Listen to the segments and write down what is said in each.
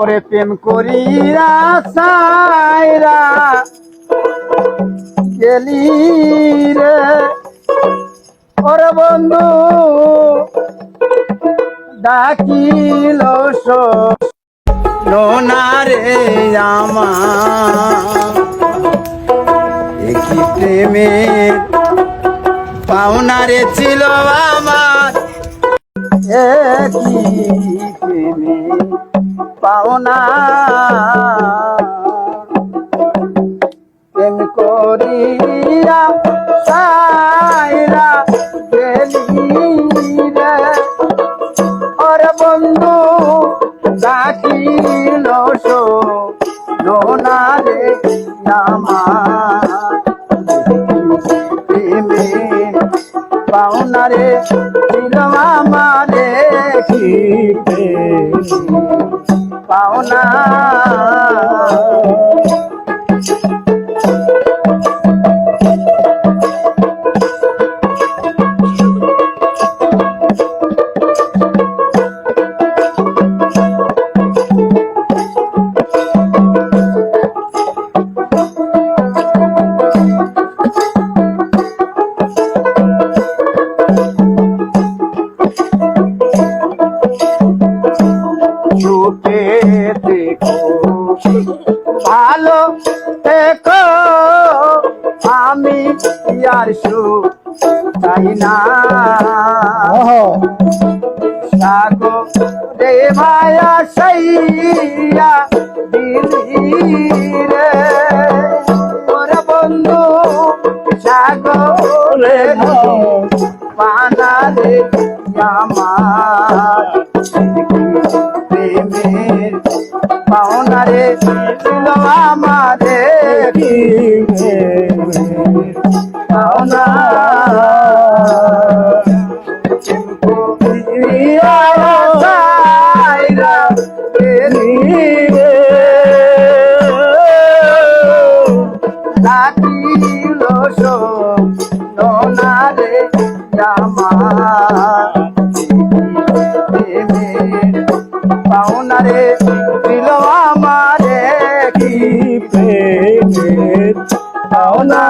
ওরে প্রেম করিয়া সাইরা গেলি রে ওরে বন্ধু ডাকিল সোনা রে আমার কি প্রেমের পাওনা রে ছিল আমার কি প্রেমের পাওনা প্রেম করিয়া সাইরা গেলি রে ওরে বন্ধু ডাকিল সোনা রে আমার প্রেমের পাওনা রে ছিল আমারে কি পাওনা দেখো ভালো দেখো আমি আর সুখ চাই না সাগো রে মায়া সাইয়া দিলি রে ওরে বন্ধু সাগো রে পানা রে আমার প্রেমের পাওনা রে ছিল আমারে কি পাওনা ডাকিল সোনা রে আমার পাওনা রে ছিল আমারে কি প্রেমের পাওনা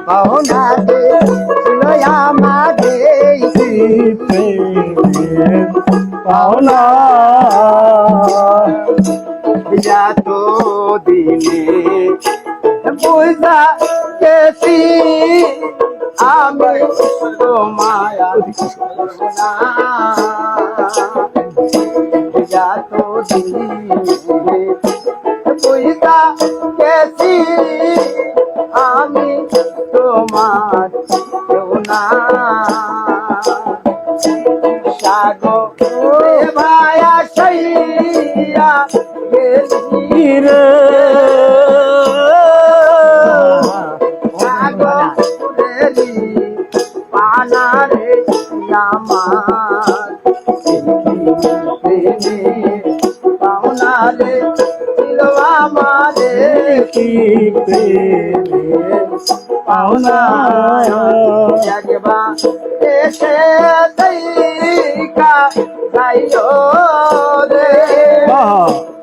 পাওনা রে ছিল আমারে পাওনা তো দিনে বুঝা গেছি আমি তোমায় তো দিনে বুঝা গেছি আমি তোমার না সাগো ভায়া সাইয়া গেলি রে সাগো রেলি পানা রে আমার পাওনা রে ছিল আমারে কি পাওনা একবার এসে দেখা যাইও রে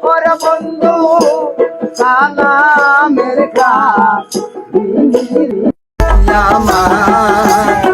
ওরে বন্ধু সালামের কাজ আমার